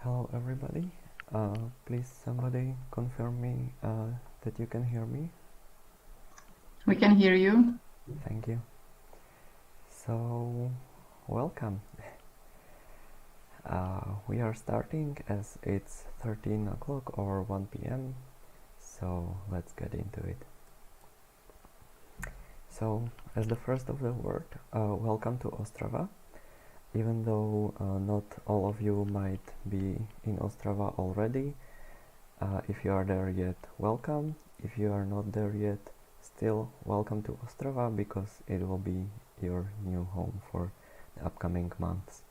Hello everybody. Please somebody confirm me that you can hear me. We can hear you. Thank you. So, welcome. We are starting as it's 13 o'clock or 1 p.m. So let's get into it. So, as the first of the word, welcome to Ostrava. Even though not all of you might be in Ostrava already, if you are there yet, welcome. If you are not there yet, still welcome to Ostrava, because it will be your new home for the upcoming months.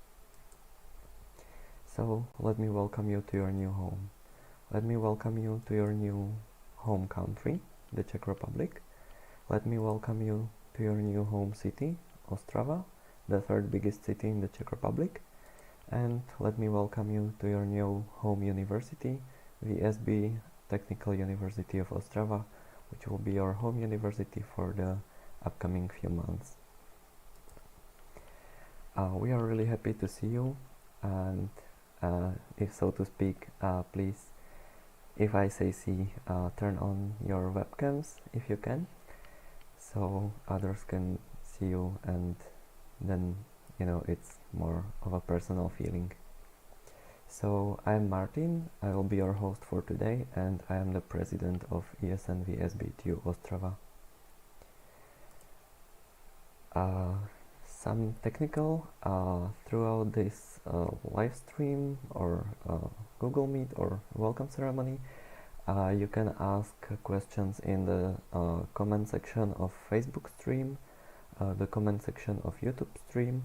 So let me welcome you to your new home. Let me welcome you to your new home country, the Czech Republic. Let me welcome you to your new home city, Ostrava, the third biggest city in the Czech Republic. And let me welcome you to your new home university, VSB, Technical University of Ostrava, which will be your home university for the upcoming few months. We are really happy to see you, and if so to speak, please, if I say see, turn on your webcams if you can, so others can see you, and then it's more of a personal feeling. So I'm Martin, I will be your host for today, and I am the president of ESN VSB TU Ostrava. Some technical throughout this live stream or Google Meet or welcome ceremony. You can ask questions in the comment section of Facebook stream, the comment section of YouTube stream,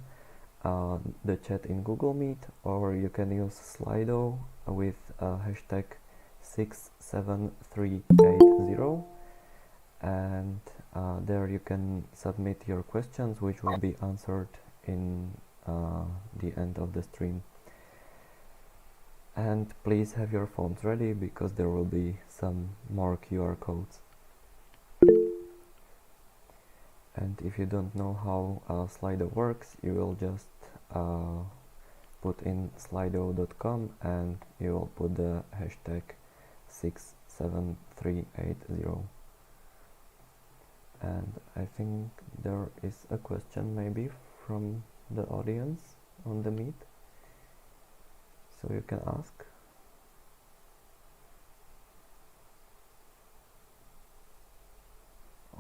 the chat in Google Meet, or you can use Slido with hashtag 67380, and there you can submit your questions, which will be answered in the end of the stream. And please have your phones ready, because there will be some more QR codes. And if you don't know how Slido works, you will just put in slido.com and you will put the hashtag 67380. And I think there is a question maybe from the audience on the Meet, so you can ask.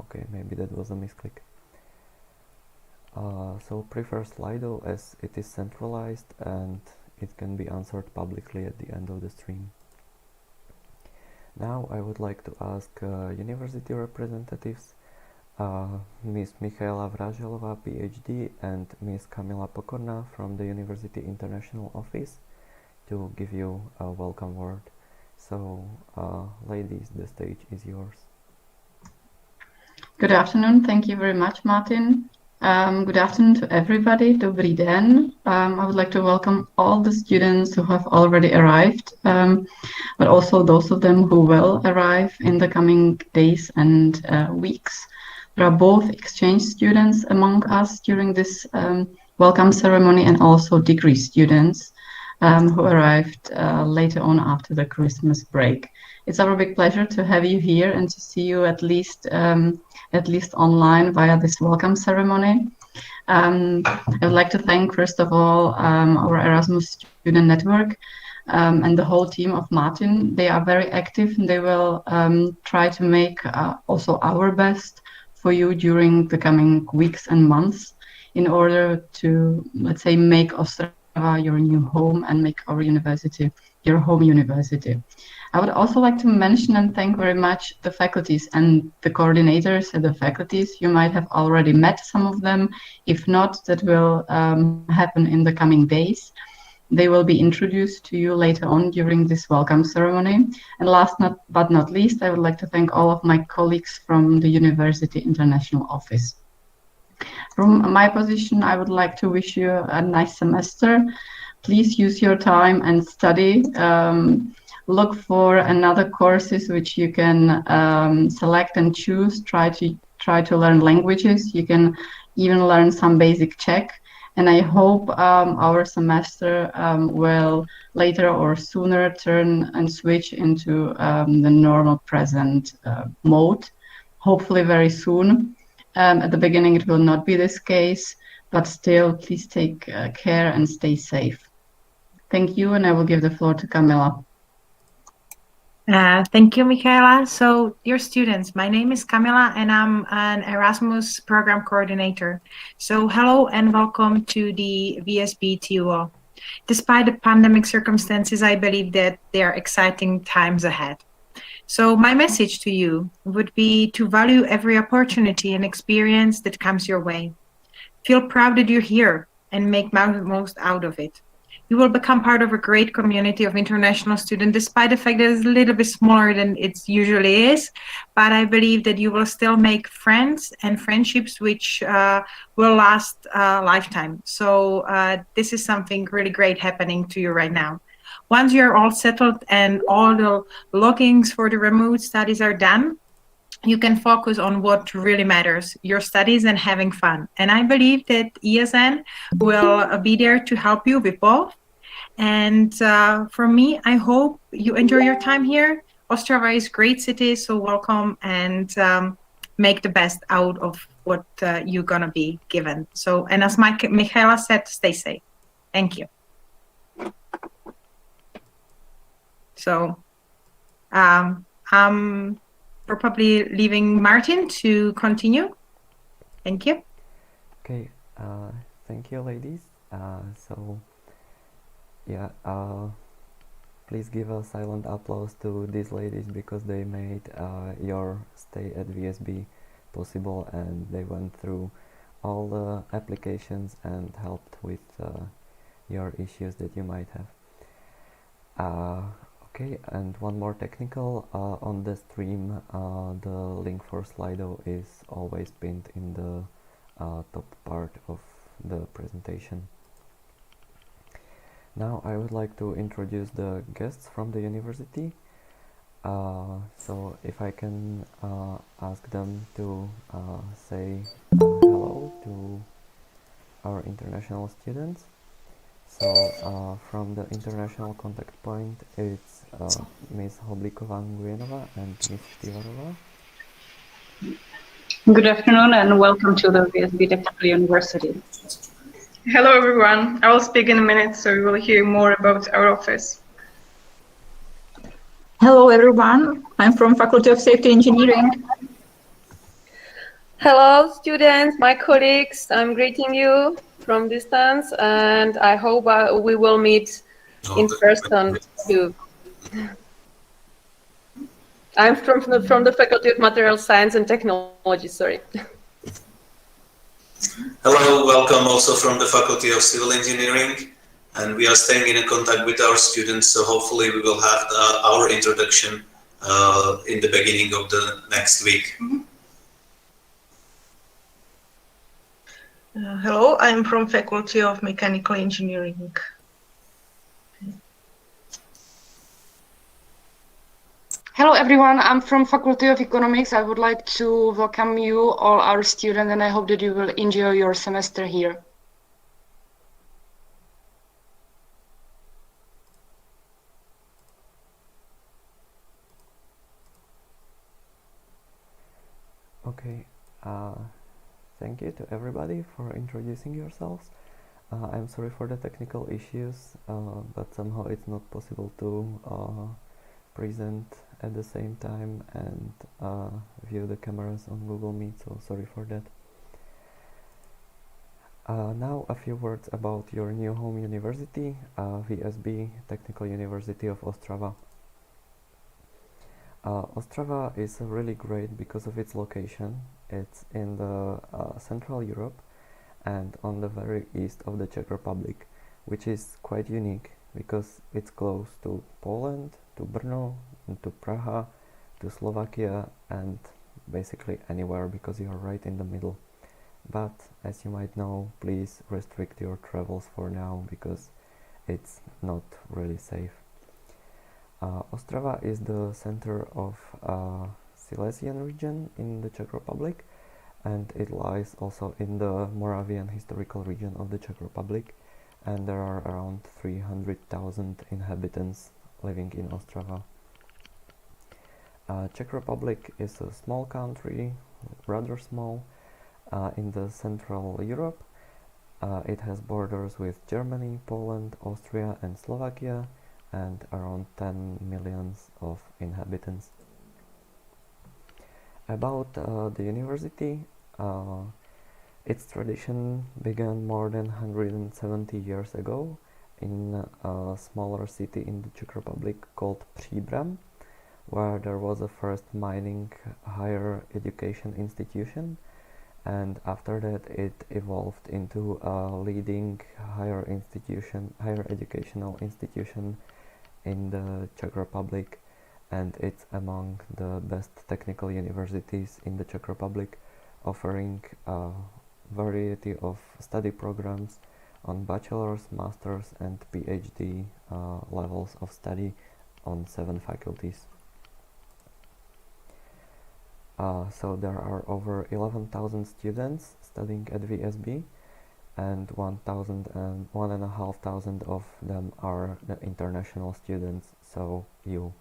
Okay, maybe that was a misclick. So prefer Slido as it is centralized and it can be answered publicly at the end of the stream. Now I would like to ask university representatives, Ms. Michaela Vraželová, PhD, and Ms. Kamila Pokorná from the University International Office to give you a welcome word. So, ladies, the stage is yours. Good afternoon. Thank you very much, Martin. Good afternoon to everybody. Dobrý den. I would like to welcome all the students who have already arrived, but also those of them who will arrive in the coming days and weeks. There are both exchange students among us during this welcome ceremony, and also degree students who arrived later on after the Christmas break. It's our big pleasure to have you here and to see you at least online via this welcome ceremony. I would like to thank, first of all, our Erasmus Student Network and the whole team of Martin. They are very active, and they will try to make also our best for you during the coming weeks and months in order to, let's say, make Ostrava your new home and make our university your home university. I would also like to mention and thank very much the faculties and the coordinators and the faculties. You might have already met some of them. If not, that will happen in the coming days. They will be introduced to you later on during this welcome ceremony. And last but not least, I would like to thank all of my colleagues from the University International Office. From my position, I would like to wish you a nice semester. Please use your time and study. Look for another courses which you can select and choose. Try to learn languages. You can even learn some basic Czech. And I hope our semester will later or sooner turn and switch into the normal present mode, hopefully very soon. At the beginning, it will not be this case, but still, please take care and stay safe. Thank you, and I will give the floor to Camilla. Thank you, Michaela. So, dear students, my name is Camila and I'm an Erasmus program coordinator. So, hello and welcome to the VSB to you all. Despite the pandemic circumstances, I believe that there are exciting times ahead. So, my message to you would be to value every opportunity and experience that comes your way. Feel proud that you're here and make most out of it. You will become part of a great community of international students, despite the fact that it's a little bit smaller than it usually is. But I believe that you will still make friends and friendships which will last a lifetime. So this is something really great happening to you right now. Once you're all settled and all the loggings for the remote studies are done, you can focus on what really matters, your studies and having fun. And I believe that ESN will be there to help you with both. And for me, I hope you enjoy your time here. Ostrava is a great city, so welcome and make the best out of what you're going to be given. So, and as Michaela said, stay safe. Thank you. So, I'm probably leaving Martin to continue. Thank you. Okay, thank you, ladies. So, yeah, please give a silent applause to these ladies because they made your stay at VSB possible, and they went through all the applications and helped with your issues that you might have. Okay, and one more technical, on the stream, the link for Slido is always pinned in the top part of the presentation. Now I would like to introduce the guests from the university. So if I can ask them to say hello to our international students. So from the international contact point, it's Ms. Hoblikova-Nguyenova and Ms. Tivarova. Good afternoon and welcome to the VSB Technical University. Hello everyone, I will speak in a minute so you will hear more about our office. Hello everyone, I'm from Faculty of Safety Engineering. Hello students, my colleagues, I'm greeting you from distance and I hope we will meet in person too. I'm from the Faculty of Material Science and Technology, sorry. Hello, welcome also from the Faculty of Civil Engineering, and we are staying in contact with our students, so hopefully we will have our introduction in the beginning of the next week. Hello, I'm from Faculty of Mechanical Engineering. Hello everyone, I'm from Faculty of Economics. I would like to welcome you, all our students, and I hope that you will enjoy your semester here. Okay, thank you to everybody for introducing yourselves. I'm sorry for the technical issues, but somehow it's not possible to present at the same time and view the cameras on Google Meet, so sorry for that. Now a few words about your new home university, VSB Technical University of Ostrava. Ostrava is really great because of its location. It's in the Central Europe and on the very east of the Czech Republic, which is quite unique because it's close to Poland, to Brno, to Praha, to Slovakia, and basically anywhere because you are right in the middle. But as you might know, please restrict your travels for now because it's not really safe. Ostrava is the center of Silesian region in the Czech Republic, and it lies also in the Moravian historical region of the Czech Republic, and there are around 300,000 inhabitants living in Ostrava. Czech Republic is a small country, rather small, in the Central Europe. It has borders with Germany, Poland, Austria and Slovakia, and around 10 millions of inhabitants. About the university, its tradition began more than 170 years ago in a smaller city in the Czech Republic called Příbram, where there was a first mining higher education institution, and after that it evolved into a leading higher educational institution in the Czech Republic, and it's among the best technical universities in the Czech Republic, offering a variety of study programs on bachelor's, master's and PhD levels of study on 7 faculties. So there are over 11,000 students studying at VSB, and 1,500 of them are the international students, so you.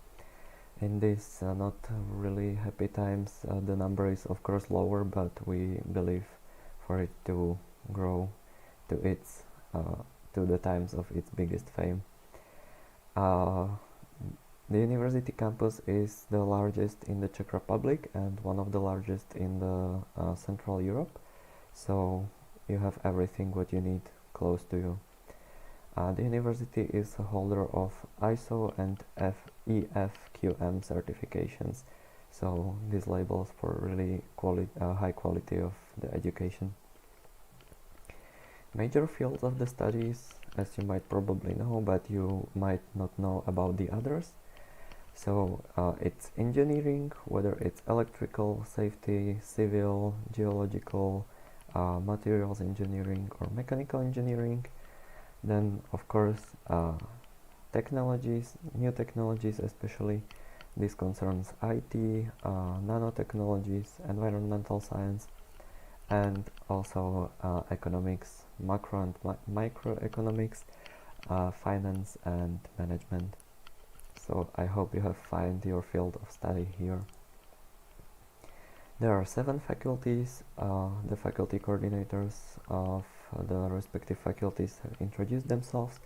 In these not really happy times, the number is of course lower, but we believe for it to grow to its to the times of its biggest fame. The university campus is the largest in the Czech Republic and one of the largest in the Central Europe, so you have everything what you need close to you. The university is a holder of ISO and EFQM certifications, so these labels for really high quality of the education. Major fields of the studies, as you might probably know, but you might not know about the others. So it's engineering, whether it's electrical, safety, civil, geological, materials engineering or mechanical engineering. Then of course technologies, new technologies especially. This concerns IT, nanotechnologies, environmental science, and also economics, macro and microeconomics, finance and management. So I hope you have found your field of study here. There are 7 faculties. The faculty coordinators of the respective faculties have introduced themselves,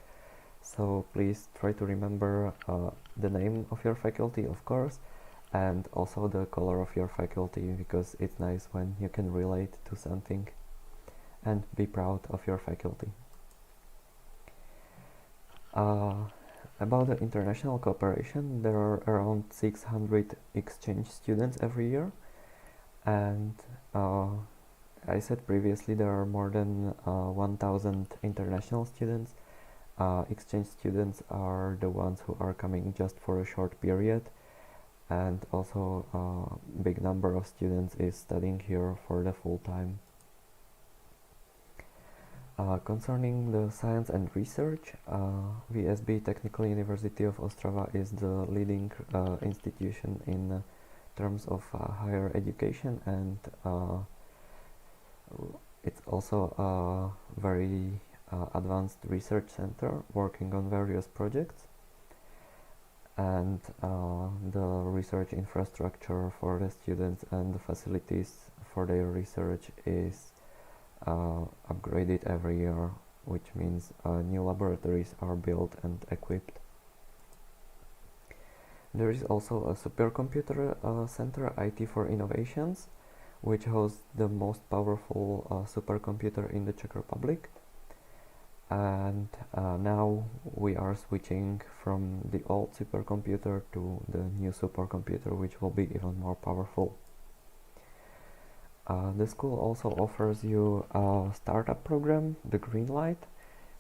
so please try to remember the name of your faculty, of course, and also the color of your faculty, because it's nice when you can relate to something and be proud of your faculty. About the international cooperation, there are around 600 exchange students every year, and I said previously there are more than 1,000 international students. Exchange students are the ones who are coming just for a short period, and also a big number of students is studying here for the full time. Concerning the science and research, VSB Technical University of Ostrava is the leading institution in terms of higher education, and it's also a very advanced research center working on various projects, and the research infrastructure for the students and the facilities for their research is upgraded every year, which means new laboratories are built and equipped. There is also a supercomputer center, IT for Innovations, which hosts the most powerful supercomputer in the Czech Republic. And now we are switching from the old supercomputer to the new supercomputer, which will be even more powerful. The school also offers you a startup program, the Greenlight,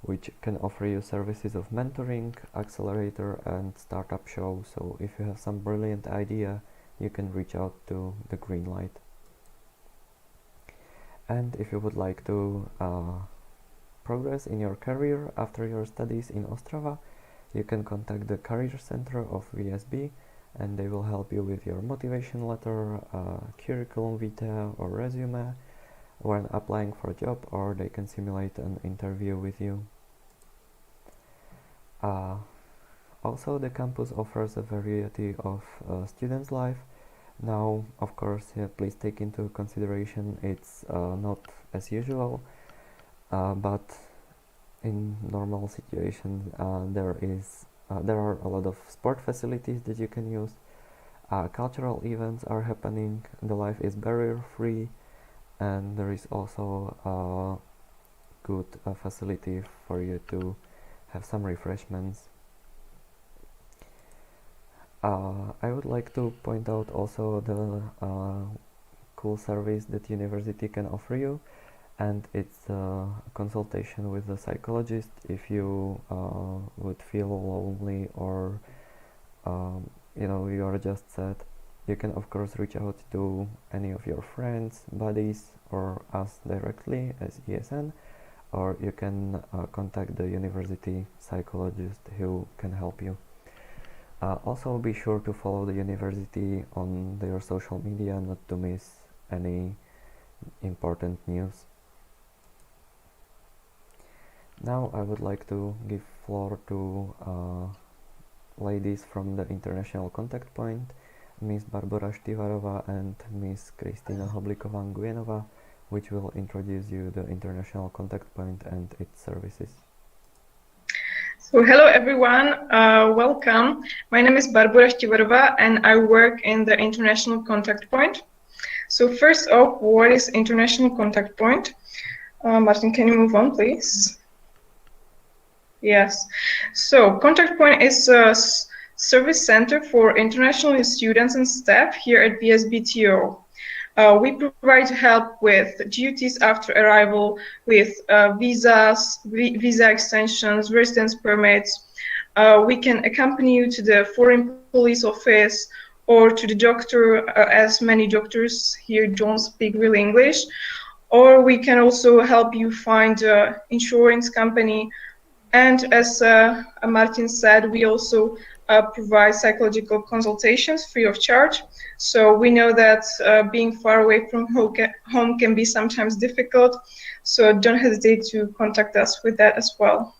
which can offer you services of mentoring, accelerator and startup show. So if you have some brilliant idea, you can reach out to the Greenlight. And if you would like to progress in your career after your studies in Ostrava, you can contact the Career Center of VSB, and they will help you with your motivation letter, curriculum vitae or resume, when applying for a job, or they can simulate an interview with you. Also, the campus offers a variety of students' life. Now, of course, please take into consideration it's not as usual, but in normal situations there are a lot of sport facilities that you can use. Cultural events are happening, the life is barrier-free, and there is also a good facility for you to have some refreshments. I would like to point out also the cool service that university can offer you, and it's a consultation with a psychologist if you would feel lonely or you are just sad. You can of course reach out to any of your friends, buddies, or us directly as ESN, or you can contact the university psychologist who can help you. Also, be sure to follow the university on their social media not to miss any important news. Now I would like to give floor to ladies from the International Contact Point, Ms. Barbara Štivarova and Ms. Kristina Hobliková-Nguyenova, which will introduce you the International Contact Point and its services. So hello everyone, welcome. My name is Barbara Štivarova and I work in the International Contact Point. So first off, what is International Contact Point? Martin, can you move on, please? Yes. So Contact Point is a service center for international students and staff here at VSBTO. We provide help with duties after arrival, with visas, visa extensions, residence permits. We can accompany you to the foreign police office or to the doctor, as many doctors here don't speak real English. Or we can also help you find an insurance company. And as Martin said, we also provide psychological consultations free of charge. So we know that being far away from home can be sometimes difficult, so don't hesitate to contact us with that as well.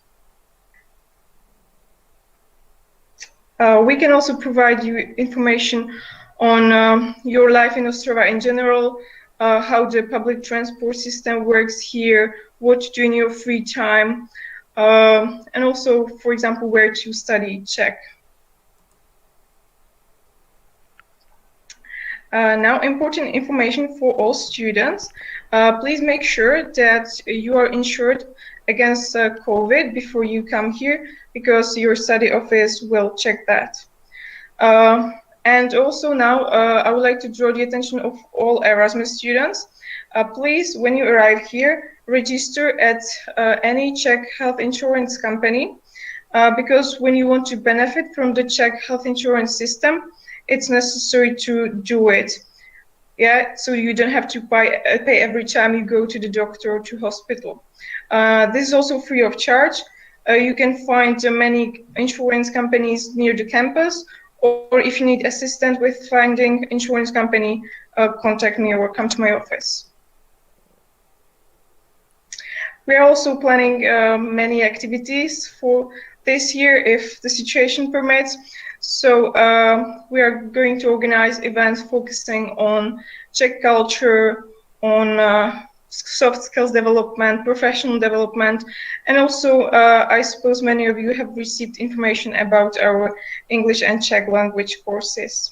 We can also provide you information on your life in Ostrava in general, how the public transport system works here, what to do in your free time, and also, for example, where to study Czech. Now, important information for all students. Please make sure that you are insured against COVID before you come here, because your study office will check that. And also now, I would like to draw the attention of all Erasmus students. Please, when you arrive here, register at any Czech health insurance company, because when you want to benefit from the Czech health insurance system, it's necessary to do it. Yeah, so you don't have to pay every time you go to the doctor or to hospital. This is also free of charge. You can find many insurance companies near the campus, or if you need assistance with finding insurance company, contact me or come to my office. We are also planning many activities for this year if the situation permits. So we are going to organize events focusing on Czech culture, on soft skills development, professional development, and also I suppose many of you have received information about our English and Czech language courses.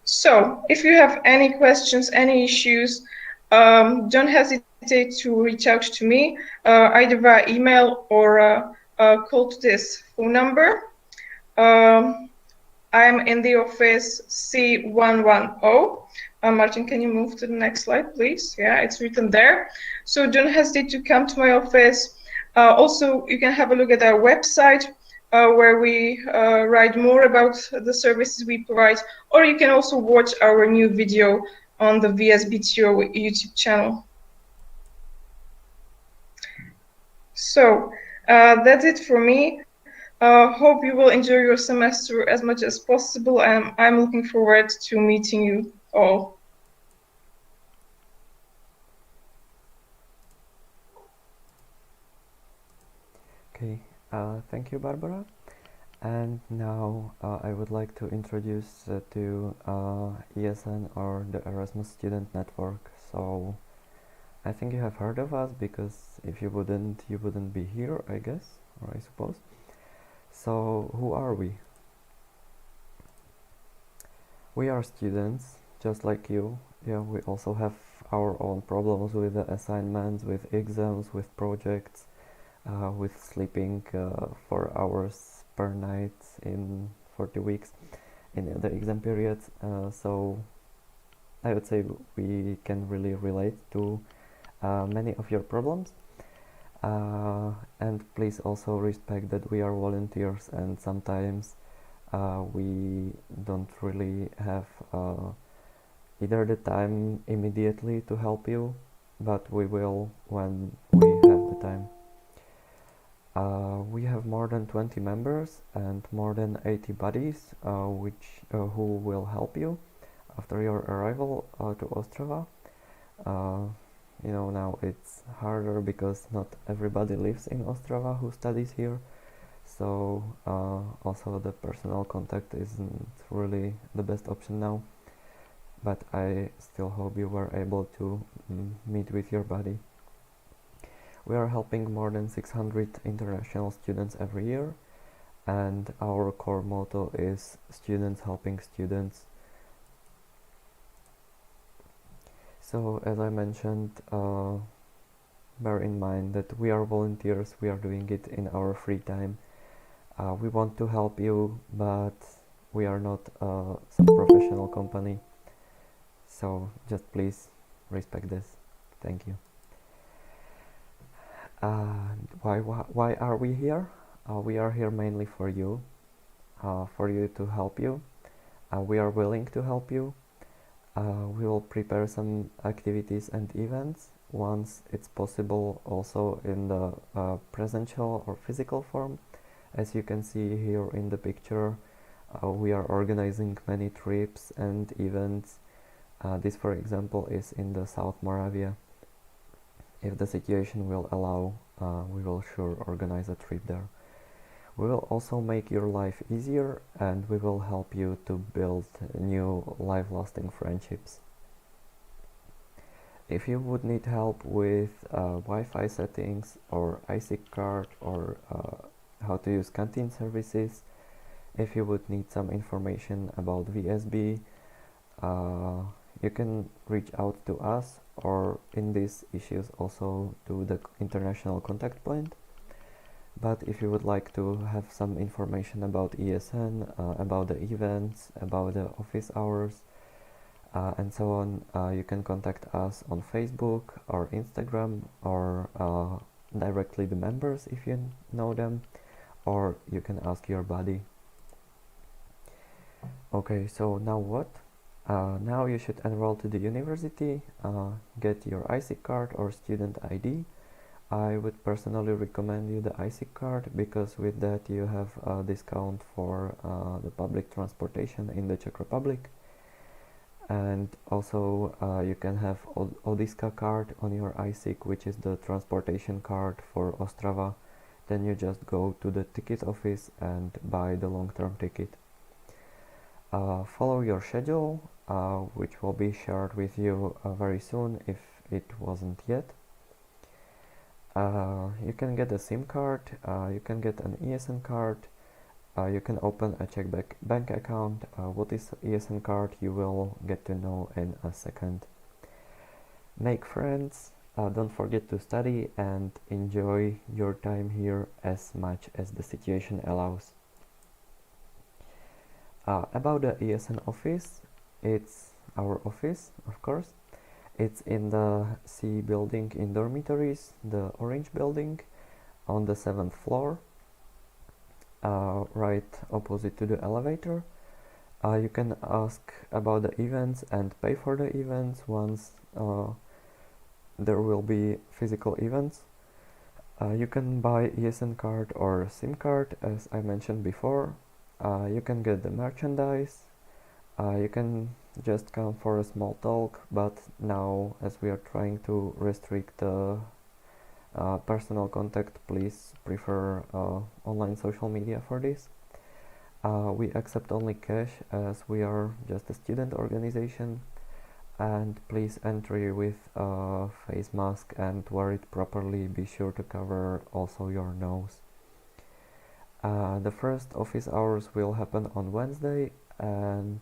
So if you have any questions, any issues, don't hesitate to reach out to me, either via email or call to this phone number. I'm in the office C110. Martin, can you move to the next slide, please? Yeah, it's written there. So don't hesitate to come to my office. Also, you can have a look at our website, where we write more about the services we provide, or you can also watch our new video on the VSBTO YouTube channel. So that's it for me. Hope you will enjoy your semester as much as possible, and I'm looking forward to meeting you all. Okay, thank you, Barbara. And now I would like to introduce to ESN, or the Erasmus Student Network. So I think you have heard of us, because if you wouldn't be here, I guess, or I suppose. So who are we? We are students, just like you. Yeah, we also have our own problems with the assignments, with exams, with projects, with sleeping 4 hours per night in 40 weeks in the exam periods. So I would say we can really relate to many of your problems. And please also respect that we are volunteers, and sometimes we don't really have either the time immediately to help you, but we will when we have the time. We have more than 20 members and more than 80 buddies who will help you after your arrival to Ostrava. Now it's harder because not everybody lives in Ostrava who studies here, so also the personal contact isn't really the best option now, but I still hope you were able to meet with your buddy. We are helping more than 600 international students every year, and our core motto is students helping students. So as I mentioned, bear in mind that we are volunteers, we are doing it in our free time. We want to help you, but we are not some professional company, so just please respect this. Thank you. Why are we here? We are here mainly for you to help you. We are willing to help you. We will prepare some activities and events once it's possible, also in the presential or physical form. As you can see here in the picture, we are organizing many trips and events. This, for example, is in the South Moravia. If the situation will allow, we will sure organize a trip there. We will also make your life easier, and we will help you to build new life-lasting friendships. If you would need help with Wi-Fi settings or ISIC card, or how to use canteen services, if you would need some information about VSB, you can reach out to us, or in these issues also to the international contact point. But if you would like to have some information about ESN, about the events, about the office hours, and so on, you can contact us on Facebook or Instagram, or directly the members if you know them, or you can ask your buddy. Okay, so now what? Now you should enroll to the university, get your ISIC card or student ID. I would personally recommend you the ISIC card, because with that you have a discount for the public transportation in the Czech Republic. And also you can have Odiska card on your ISIC, which is the transportation card for Ostrava. Then you just go to the ticket office and buy the long-term ticket. Follow your schedule, which will be shared with you very soon if it wasn't yet. You can get a SIM card, you can get an ESN card, you can open a Czech bank account. What is ESN card, you will get to know in a second. Make friends, don't forget to study, and enjoy your time here as much as the situation allows. About the ESN office, it's our office, of course. It's in the C building in dormitories, the orange building, on the 7th floor, right opposite to the elevator. You can ask about the events and pay for the events once there will be physical events. You can buy ESN card or SIM card, as I mentioned before. You can get the merchandise. You can just come for a small talk, but now as we are trying to restrict the personal contact, please prefer online social media for this. We accept only cash as we are just a student organization, and please enter with a face mask and wear it properly. Be sure to cover also your nose. The first office hours will happen on Wednesday, and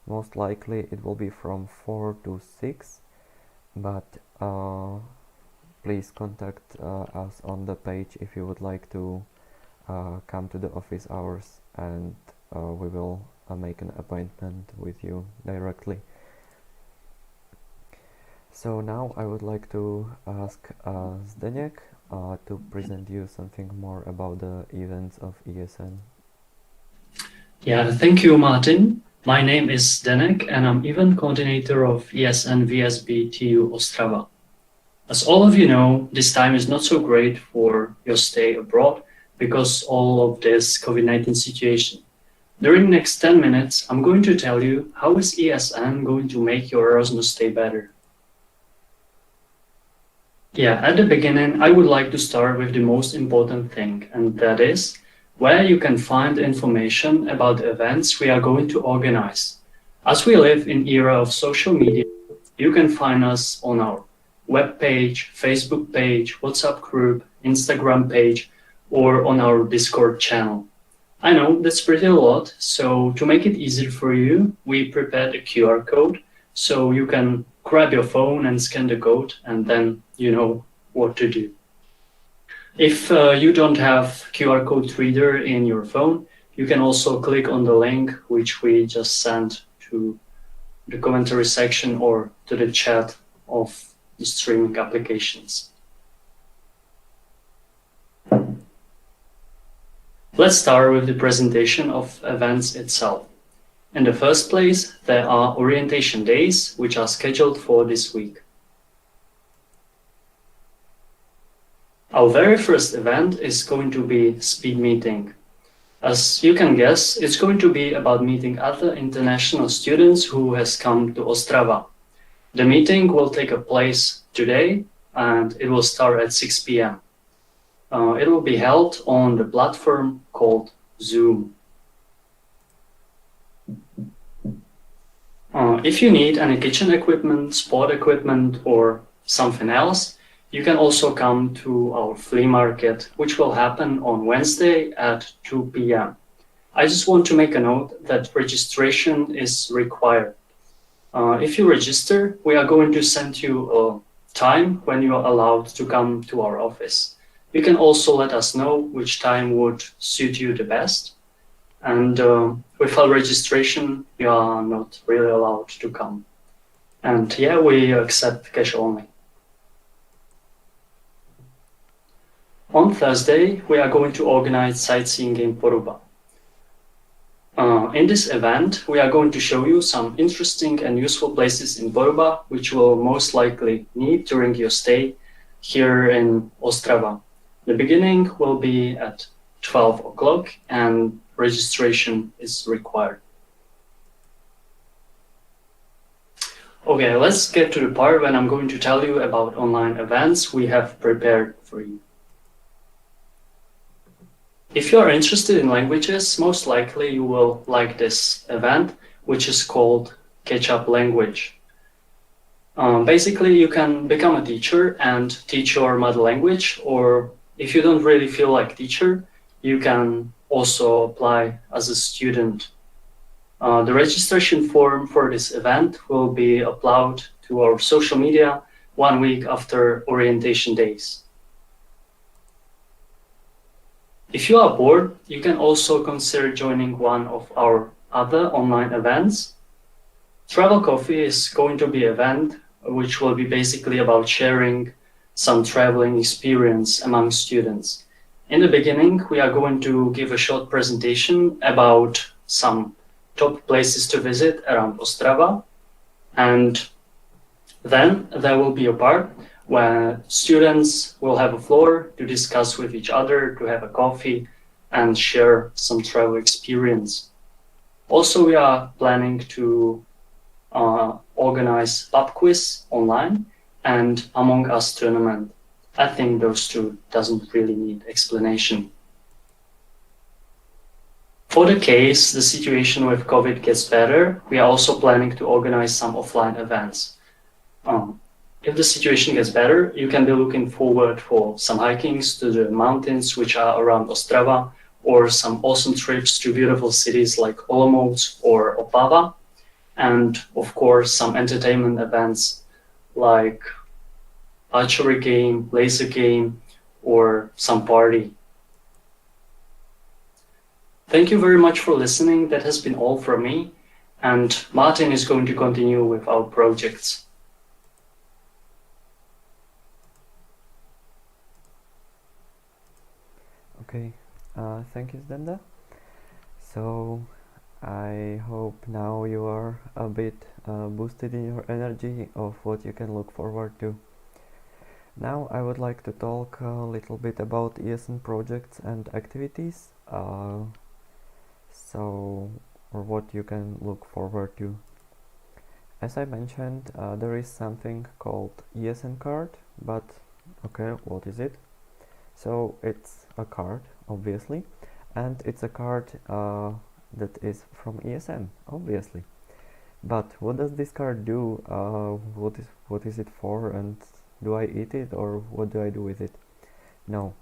most likely it will be from 4 to 6, but please contact us on the page if you would like to come to the office hours, and we will make an appointment with you directly. So now I would like to ask Zdeněk to present you something more about the events of ESN. Yeah, thank you, Martin. My name is Zdeněk and I'm event coordinator of ESN VSB TU Ostrava. As all of you know, this time is not so great for your stay abroad because all of this COVID-19 situation. During the next 10 minutes, I'm going to tell you how is ESN going to make your Erasmus stay better. Yeah, at the beginning, I would like to start with the most important thing, and that is where you can find information about the events we are going to organize. As we live in era of social media, you can find us on our web page, Facebook page, WhatsApp group, Instagram page, or on our Discord channel. I know that's pretty a lot, so to make it easier for you, we prepared a QR code so you can grab your phone and scan the code, and then you know what to do. If you don't have QR code reader in your phone, you can also click on the link which we just sent to the commentary section or to the chat of the streaming applications. Let's start with the presentation of events itself. In the first place, there are orientation days, which are scheduled for this week. Our very first event is going to be speed meeting. As you can guess, it's going to be about meeting other international students who has come to Ostrava. The meeting will take place today and it will start at 6 p.m. It will be held on the platform called Zoom. If you need any kitchen equipment, sport equipment, or something else, you can also come to our flea market, which will happen on Wednesday at 2 p.m. I just want to make a note that registration is required. If you register, we are going to send you a time when you are allowed to come to our office. You can also let us know which time would suit you the best. And without registration, you are not really allowed to come. And yeah, we accept cash only. On Thursday, we are going to organize sightseeing in Poruba. In this event, we are going to show you some interesting and useful places in Poruba, which you will most likely need during your stay here in Ostrava. The beginning will be at 12 o'clock and registration is required. Okay, let's get to the part when I'm going to tell you about online events we have prepared for you. If you are interested in languages, most likely you will like this event, which is called Catch Up Language. Basically, you can become a teacher and teach your mother language, or if you don't really feel like teacher, you can also apply as a student. The registration form for this event will be uploaded to our social media 1 week after orientation days. If you are bored, you can also consider joining one of our other online events. Travel Coffee is going to be an event which will be basically about sharing some traveling experience among students. In the beginning, we are going to give a short presentation about some top places to visit around Ostrava, and then there will be a part where students will have a floor to discuss with each other, to have a coffee and share some travel experience. Also, we are planning to organize pub quiz online and Among Us tournament. I think those two doesn't really need explanation. For the case the situation with COVID gets better, we are also planning to organize some offline events. If the situation gets better, you can be looking forward for some hikings to the mountains which are around Ostrava, or some awesome trips to beautiful cities like Olomouc or Opava, and of course some entertainment events like archery game, laser game, or some party. Thank you very much for listening. That has been all from me, and Martin is going to continue with our projects. Okay, thank you, Zdenda. So I hope now you are a bit boosted in your energy of what you can look forward to. Now I would like to talk a little bit about ESN projects and activities, or what you can look forward to. As I mentioned, there is something called ESN card, but okay, what is it? So it's a card, obviously, and it's a card that is from ESN, obviously. But what does this card do? What is it for? And do I eat it, or what do I do with it? No.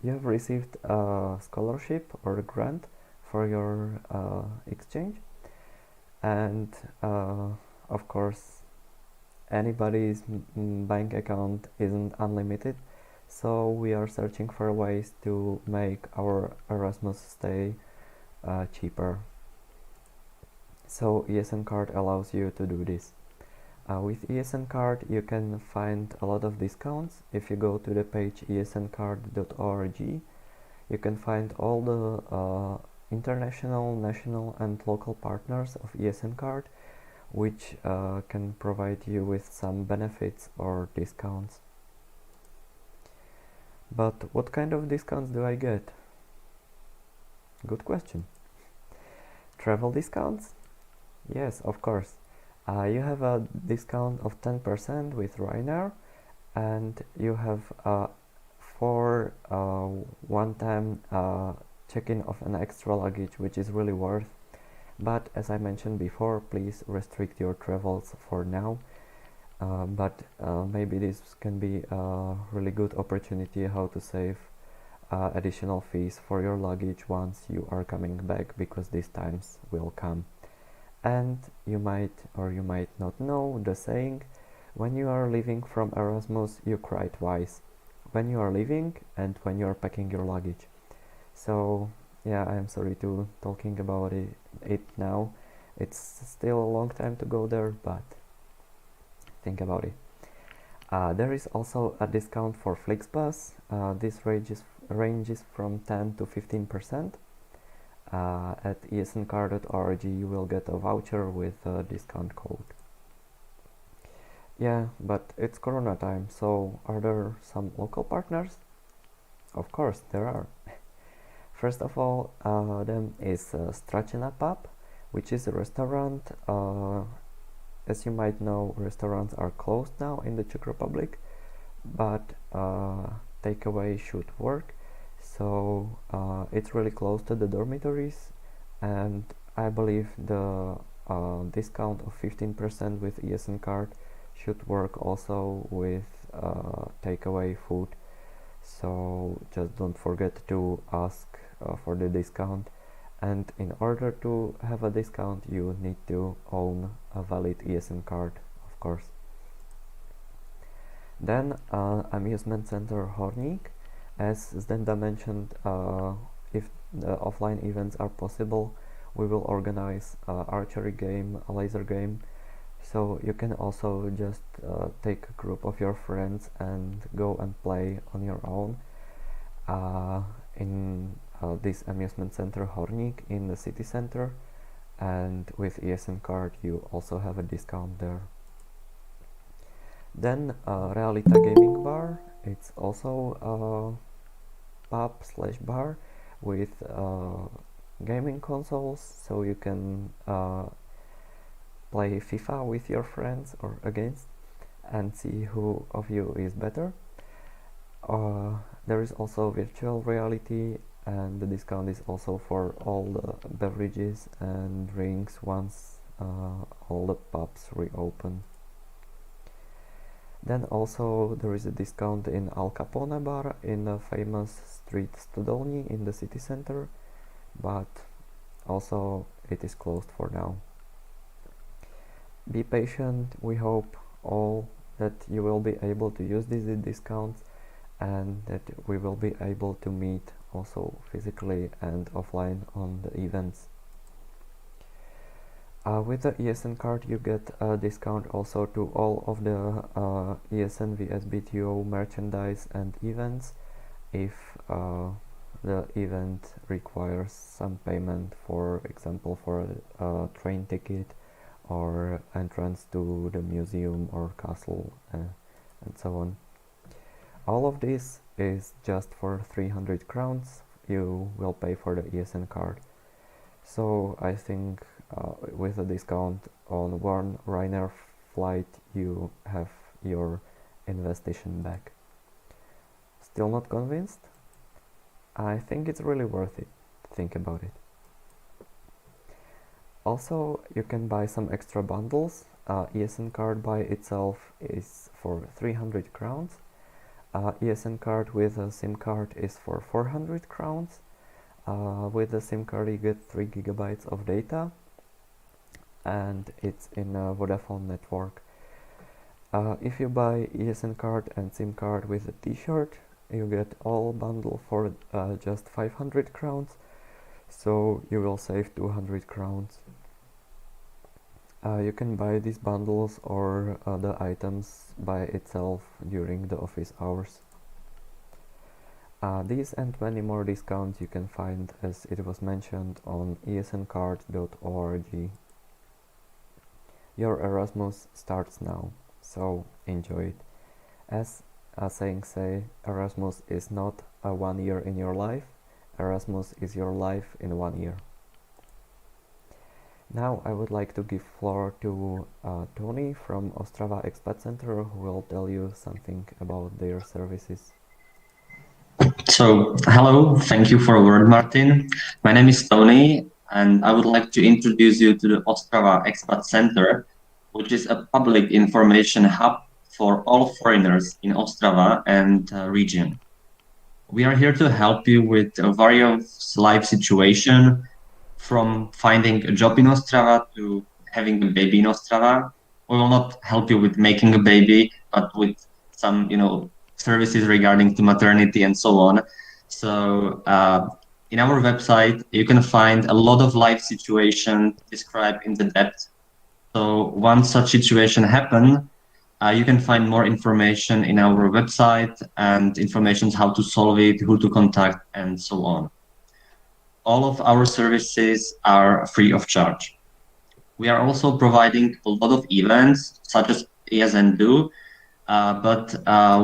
You have received a scholarship or a grant for your exchange, and of course anybody's bank account isn't unlimited, so we are searching for ways to make our Erasmus stay cheaper. So ESN card allows you to do this. With ESN card you can find a lot of discounts. If you go to the page esncard.org, you can find all the international, national and local partners of ESN card, which can provide you with some benefits or discounts. But what kind of discounts do I get? Good question. Travel discounts? Yes, of course. You have a discount of 10% with Ryanair, and you have for one-time check-in of an extra luggage, which is really worth. But as I mentioned before, please restrict your travels for now. But maybe this can be a really good opportunity how to save additional fees for your luggage once you are coming back, because these times will come. And you might or you might not know the saying, when you are leaving from Erasmus you cry twice, when you are leaving and when you are packing your luggage. So yeah, I am sorry to talking about it now. It's still a long time to go there, but think about it. There is also a discount for FlixBus. This ranges from 10 to 15%. At esncard.org you will get a voucher with a discount code. Yeah, but it's Corona time, so are there some local partners? Of course there are. First of all, them is Stracena Pub, which is a restaurant. As you might know, restaurants are closed now in the Czech Republic, but takeaway should work. So it's really close to the dormitories, and I believe the discount of 15% with ESN card should work also with takeaway food. So just don't forget to ask for the discount, and in order to have a discount you need to own a valid ESN card, of course. Then Amusement Center Horník. As Zdenda mentioned, if the offline events are possible, we will organize archery game, a laser game, so you can also just take a group of your friends and go and play on your own in this amusement center Horník in the city center, and with ESN card you also have a discount there. Then Realita Gaming Bar, it's also a pub/bar with gaming consoles, so you can play FIFA with your friends or against and see who of you is better. There is also virtual reality, and the discount is also for all the beverages and drinks once all the pubs reopen. Then also there is a discount in Al Capone bar in the famous street Studolni in the city center, but also it is closed for now. Be patient, we hope all that you will be able to use these discounts and that we will be able to meet also physically and offline on the events. With the ESN card you get a discount also to all of the ESN VSB TO merchandise and events if the event requires some payment, for example for a train ticket or entrance to the museum or castle and so on. All of this is just for 300 crowns you will pay for the ESN card. So I think with a discount on one Ryanair flight you have your investigation back. Still not convinced? I think it's really worth it. Think about it. Also, you can buy some extra bundles. ESN card by itself is for 300 crowns. ESN card with a SIM card is for 400 crowns. With the SIM card you get 3 gigabytes of data and it's in a Vodafone network. If you buy ESN card and SIM card with a t-shirt, you get all bundle for just 500 crowns, so you will save 200 crowns. You can buy these bundles or the items by itself during the office hours. These and many more discounts you can find, as it was mentioned, on esncard.org. Your Erasmus starts now, so enjoy it. As a saying say, Erasmus is not a 1 year in your life, Erasmus is your life in 1 year. Now I would like to give floor to Tony from Ostrava Expat Center, who will tell you something about their services. So, hello, thank you for a word, Martin. My name is Tony, and I would like to introduce you to the Ostrava Expat Center, which is a public information hub for all foreigners in Ostrava and region. We are here to help you with various life situations, from finding a job in Ostrava to having a baby in Ostrava. We will not help you with making a baby, but with some, services regarding to maternity and so on. So in our website, you can find a lot of life situations described in the depth. So once such situation happen, you can find more information in our website and information how to solve it, who to contact, and so on. All of our services are free of charge. We are also providing a lot of events, such as ESN do, but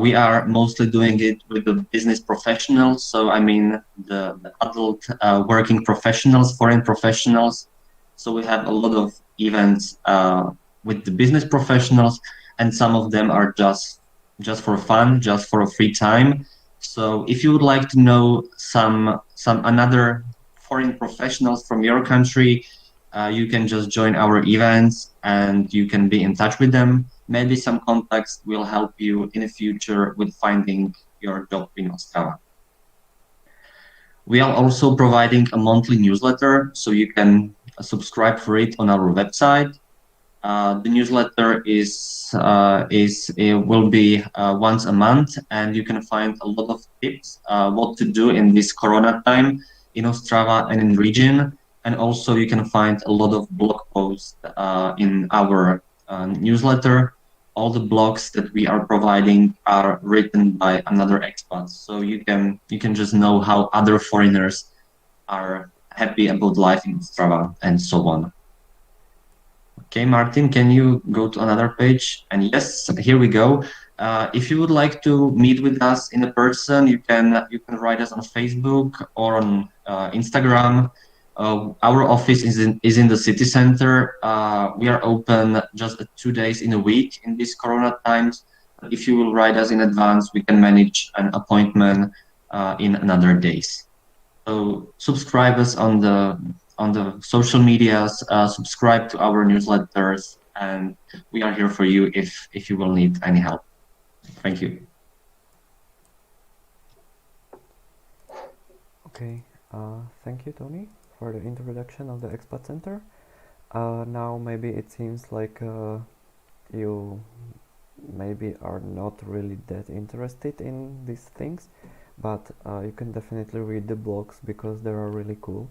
we are mostly doing it with the business professionals. So I mean the adult working professionals, foreign professionals. So we have a lot of events with the business professionals, and some of them are just for fun, just for a free time. So if you would like to know some another foreign professionals from your country, you can just join our events and you can be in touch with them. Maybe some contacts will help you in the future with finding your job in Ostrava. We are also providing a monthly newsletter, so you can subscribe for it on our website. The newsletter will be once a month, and you can find a lot of tips what to do in this Corona time in Ostrava and in region. And also you can find a lot of blog posts in our newsletter. All the blogs that we are providing are written by another expat, so you can just know how other foreigners are happy about life in Ostrava and so on. Okay, Martin, can you go to another page? And yes, here we go. If you would like to meet with us in person, you can write us on Facebook or on Instagram. Our office is in the city center. We are open just 2 days in a week in these Corona times. If you will write us in advance, we can manage an appointment in another days. So subscribe us on the social medias. Subscribe to our newsletters, and we are here for you if you will need any help. Thank you. Okay, thank you, Tony, for the introduction of the Expat Center. Now maybe it seems like you maybe are not really that interested in these things, but you can definitely read the blogs because they are really cool.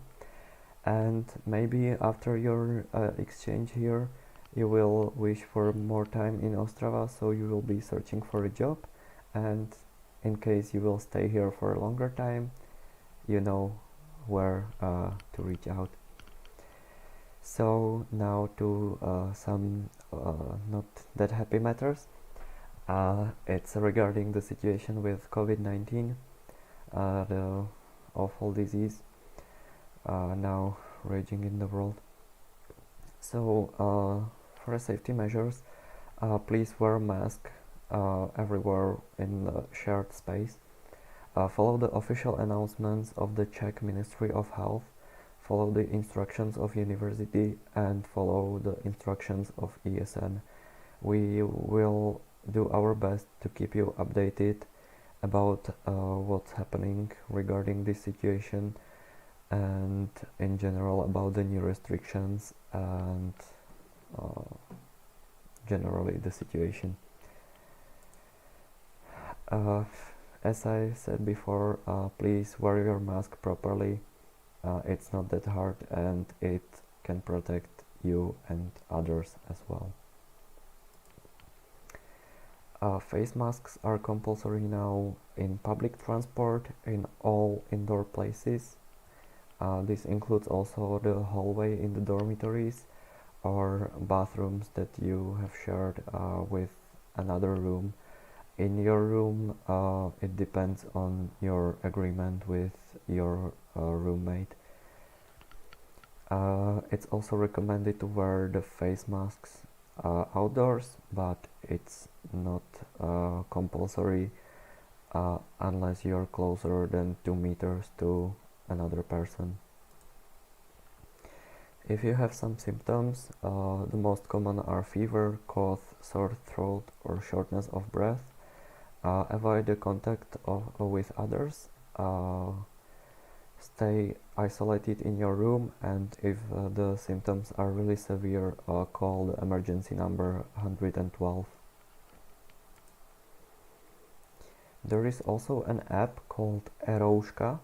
And maybe after your exchange here, you will wish for more time in Ostrava, so you will be searching for a job. And in case you will stay here for a longer time, you know where to reach out. So now to some not that happy matters. It's regarding the situation with COVID-19, the awful disease now raging in the world. So for safety measures, please wear a mask everywhere in the shared space. Follow the official announcements of the Czech Ministry of Health, follow the instructions of university, and follow the instructions of ESN. We will do our best to keep you updated about what's happening regarding this situation and in general about the new restrictions and generally the situation. As I said before, please wear your mask properly. It's not that hard and it can protect you and others as well. Face masks are compulsory now in public transport in all indoor places. This includes also the hallway in the dormitories or bathrooms that you have shared with another room. In your room, it depends on your agreement with your roommate. It's also recommended to wear the face masks outdoors, but it's not compulsory unless you're closer than 2 meters to another person. If you have some symptoms, the most common are fever, cough, sore throat, or shortness of breath. Avoid the contact with others. Stay isolated in your room, and if the symptoms are really severe, call the emergency number 112. There is also an app called Erouška,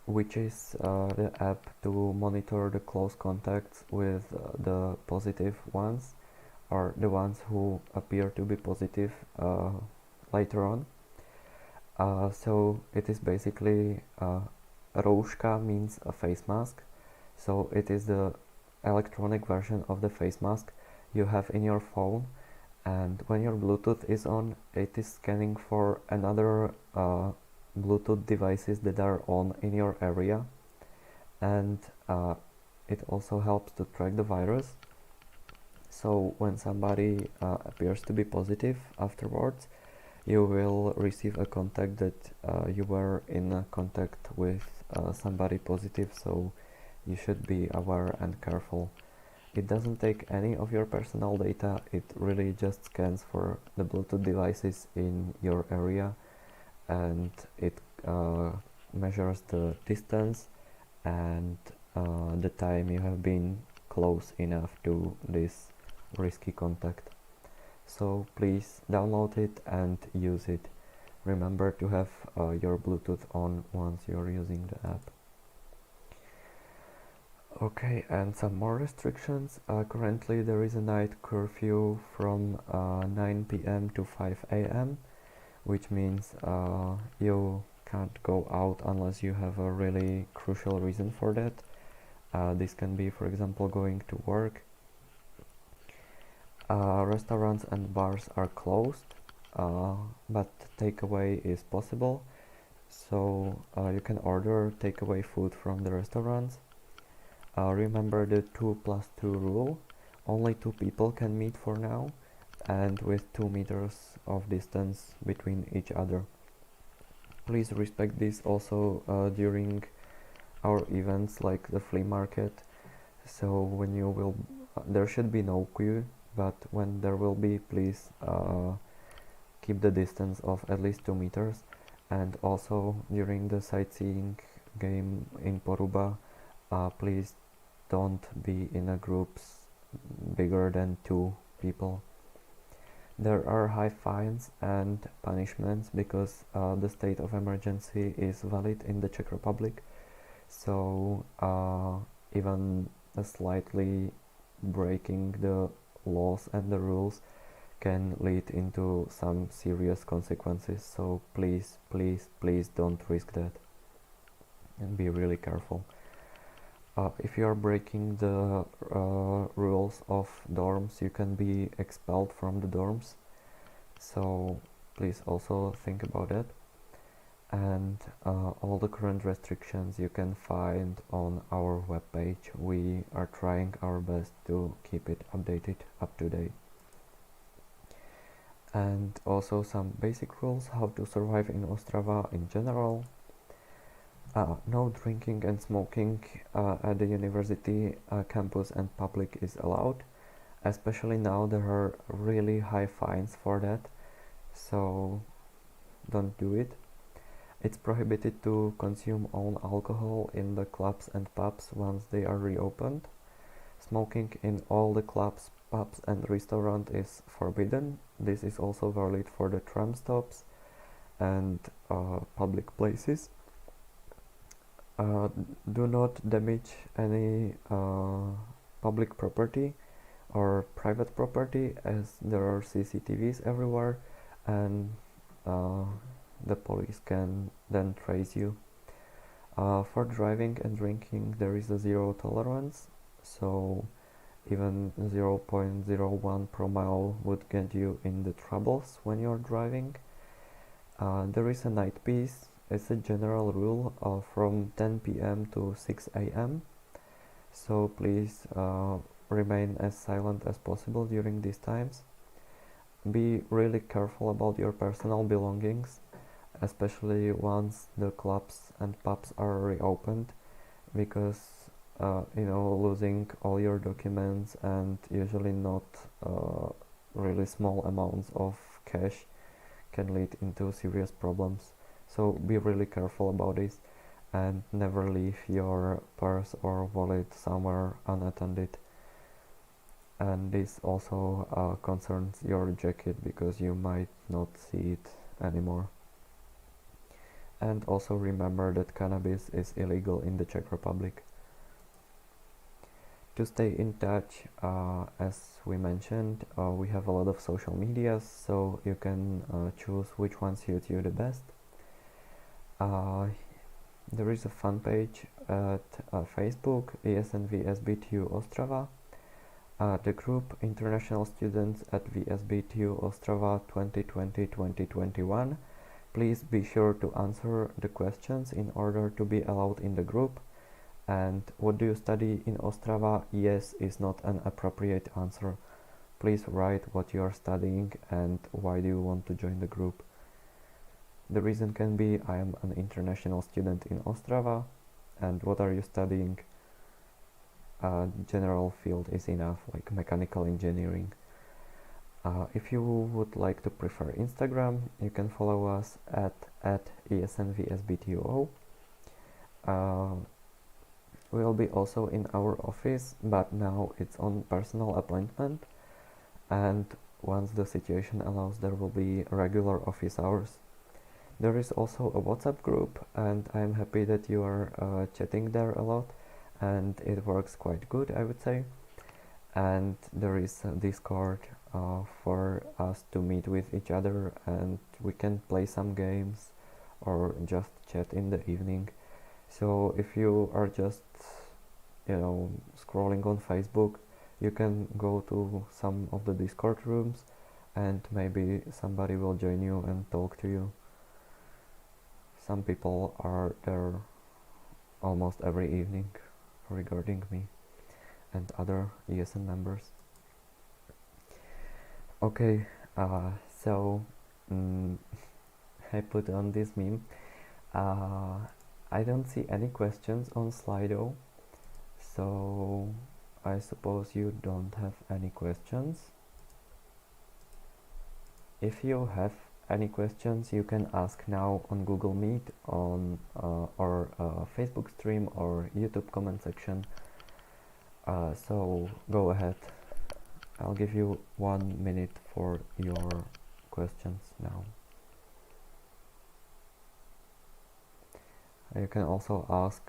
which is the app to monitor the close contacts with the positive ones, or the ones who appear to be positive later on. So it is basically Rouška means a face mask, so it is the electronic version of the face mask you have in your phone, and when your Bluetooth is on, it is scanning for another Bluetooth devices that are on in your area, and it also helps to track the virus. So when somebody appears to be positive afterwards, you will receive a contact that you were in contact with somebody positive, so you should be aware and careful. It doesn't take any of your personal data, it really just scans for the Bluetooth devices in your area, and it measures the distance and the time you have been close enough to this risky contact. So please download it and use it. Remember to have your Bluetooth on once you're using the app. Okay, and some more restrictions. Currently there is a night curfew from 9 p.m. to 5 a.m., which means you can't go out unless you have a really crucial reason for that. This can be, for example, going to work. Restaurants and bars are closed, but takeaway is possible, so you can order takeaway food from the restaurants. remember the 2+2 rule. Only 2 people can meet for now, and with 2 meters of distance between each other. Please respect this also during our events like the flea market. So when you will, there should be no queue, but when there will be, please keep the distance of at least 2 meters. And also during the sightseeing game in Poruba, please don't be in a groups bigger than 2 people. There are high fines and punishments because the state of emergency is valid in the Czech Republic. So even slightly breaking the laws and the rules can lead into some serious consequences. So please, please, please don't risk that and be really careful. If you are breaking the rules of dorms, you can be expelled from the dorms. So please also think about it. And all the current restrictions you can find on our webpage. We are trying our best to keep it updated, up to date. And also some basic rules how to survive in Ostrava in general. No drinking and smoking at the university campus and public is allowed. Especially now there are really high fines for that, so don't do it. It's prohibited to consume own alcohol in the clubs and pubs once they are reopened. Smoking in all the clubs, pubs and restaurants is forbidden. This is also valid for the tram stops and public places. Do not damage any public property or private property, as there are CCTVs everywhere and the police can then trace you. For driving and drinking there is a zero tolerance, so even 0.01 promille would get you in the troubles when you're driving. There is a night peace. It's a general rule from 10 p.m. to 6 a.m. So please remain as silent as possible during these times. Be really careful about your personal belongings, especially once the clubs and pubs are reopened, because losing all your documents and usually not really small amounts of cash can lead into serious problems. So be really careful about this and never leave your purse or wallet somewhere unattended. And this also concerns your jacket, because you might not see it anymore. And also remember that cannabis is illegal in the Czech Republic. To stay in touch, as we mentioned, we have a lot of social medias, so you can choose which one suits you the best. There is a fan page at Facebook, ESN VSB TU Ostrava. The group International Students at VSB TU Ostrava 2020-2021. Please be sure to answer the questions in order to be allowed in the group. And what do you study in Ostrava? Yes is not an appropriate answer. Please write what you are studying and why do you want to join the group. The reason can be I am an international student in Ostrava, and what are you studying? General field is enough, like mechanical engineering. If you would like to prefer Instagram, you can follow us at ESN VSB TU. We'll be also in our office, but now it's on personal appointment, and once the situation allows there will be regular office hours. There is also a WhatsApp group, and I'm happy that you are chatting there a lot, and it works quite good, I would say. And there is a Discord for us to meet with each other, and we can play some games or just chat in the evening. So if you are just scrolling on Facebook, you can go to some of the Discord rooms and maybe somebody will join you and talk to you. Some people are there almost every evening. regarding me and other ESN members. Okay, so I put on this meme. I don't see any questions on Slido, so I suppose you don't have any questions. If you have any questions, you can ask now on Google Meet, on or Facebook stream or YouTube comment section. So go ahead. I'll give you 1 minute for your questions now. You can also ask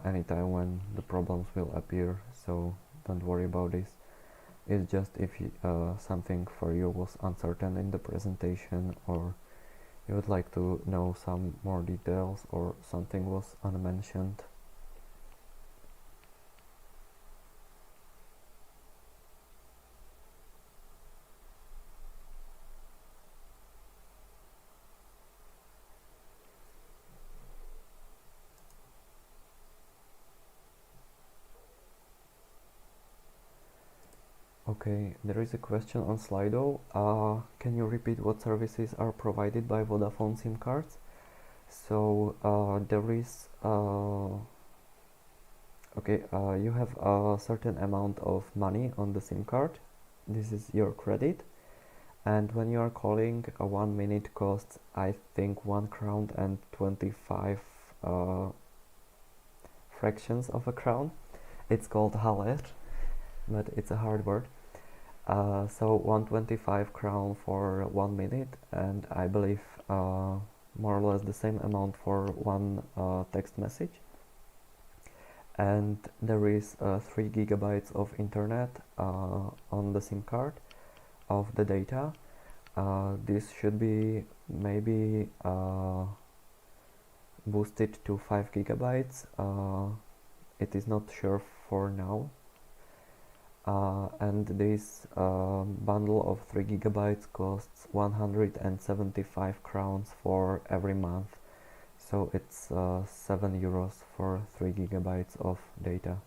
anytime when the problems will appear, so don't worry about this. It's just if something for you was uncertain in the presentation, or you would like to know some more details, or something was unmentioned. Okay, there is a question on Slido. Can you repeat what services are provided by Vodafone SIM cards? So there is you have a certain amount of money on the SIM card. This is your credit, and when you are calling, 1 minute costs, I think, 1 crown and 25 fractions of a crown. It's called halet, but it's a hard word. So 125 crown for 1 minute, and I believe more or less the same amount for one text message. And there is 3 gigabytes of internet on the SIM card of the data. This should be maybe boosted to 5 gigabytes. It is not sure for now. And this bundle of 3 gigabytes costs 175 crowns for every month, so it's 7 euros for 3 gigabytes of data.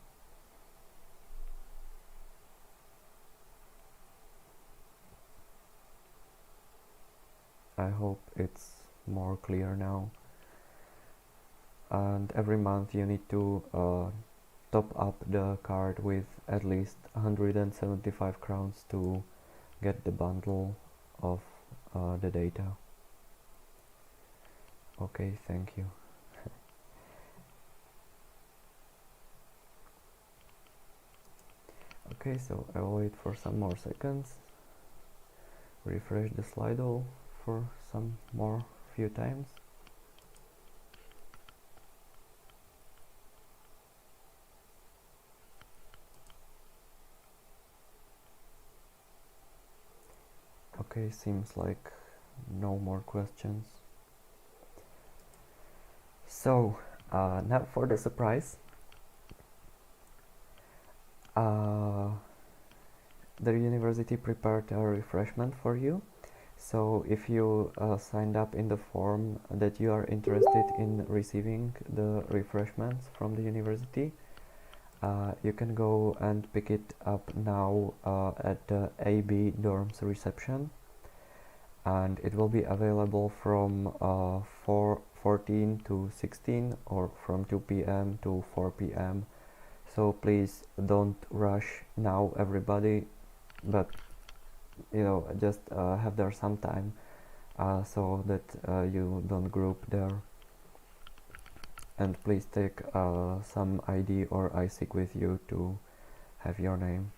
I hope it's more clear now. And every month you need to top up the card with at least 175 crowns to get the bundle of the data. Okay, thank you. Okay, so I'll wait for some more seconds. Refresh the Slido for some more few times. Okay, seems like no more questions. So now for the surprise. The university prepared a refreshment for you. So if you signed up in the form that you are interested in receiving the refreshments from the university, you can go and pick it up now at the AB dorms reception, and it will be available from 14 to 16 or from 2 p.m. to 4 p.m. So please don't rush now, everybody, but just have there some time so that you don't group there. And please take some ID or ISIC with you to have your name.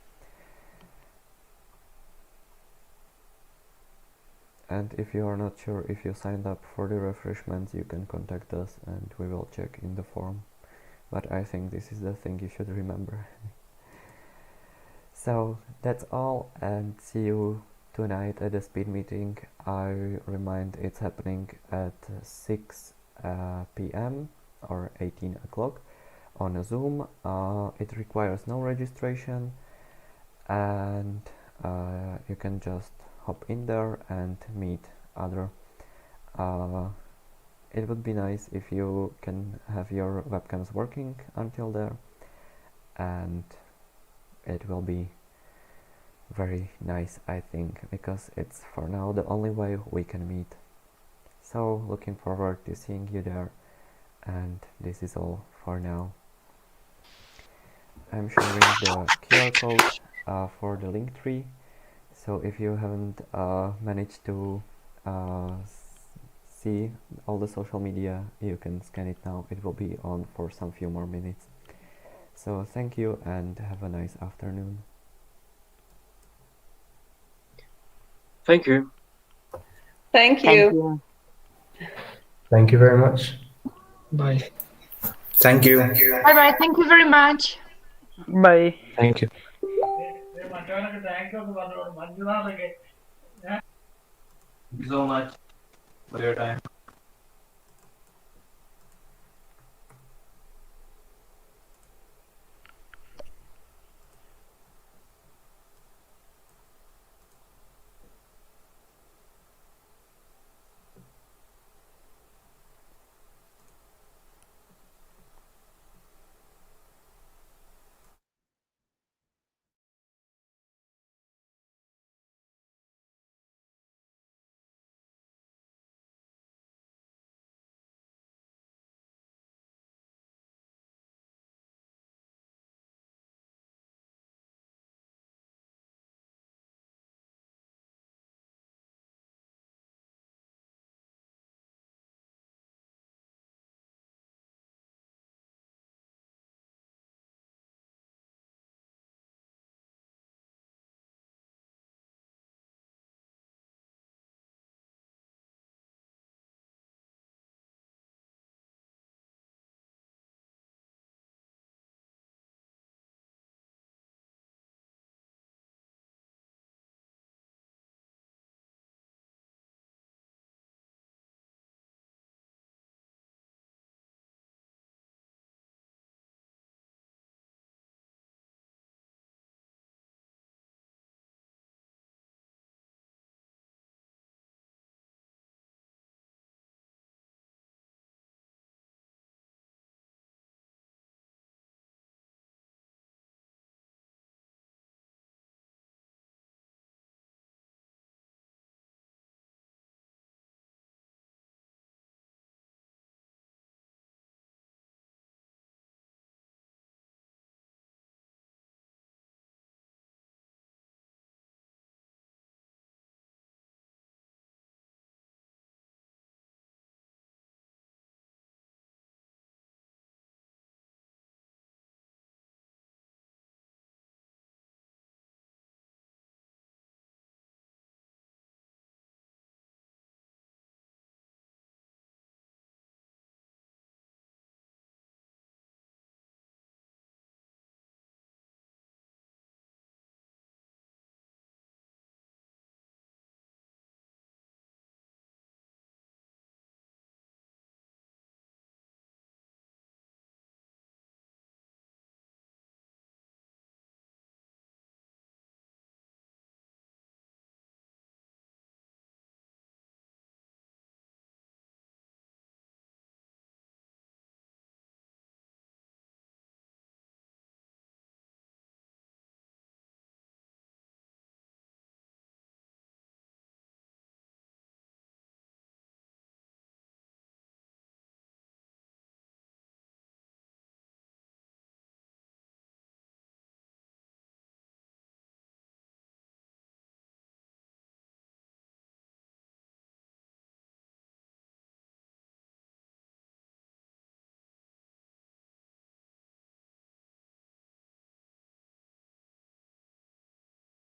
And if you are not sure if you signed up for the refreshments, you can contact us and we will check in the form. But I think this is the thing you should remember. So that's all, and see you tonight at the speed meeting. I remind it's happening at 6 p.m. or 18 o'clock on a Zoom. It requires no registration, and you can just hop in there and meet other. It would be nice if you can have your webcams working until there, and it will be very nice, I think, because it's for now the only way we can meet. So looking forward to seeing you there, and this is all for now. I'm sharing the QR code for the link tree, so if you haven't managed to see all the social media, you can scan it now. It will be on for some few more minutes. So thank you and have a nice afternoon. Thank you. Thank you. Thank you very much. Bye. Thank you. Bye bye. Thank you very much. Bye. Thank you. Thank you so much for your time.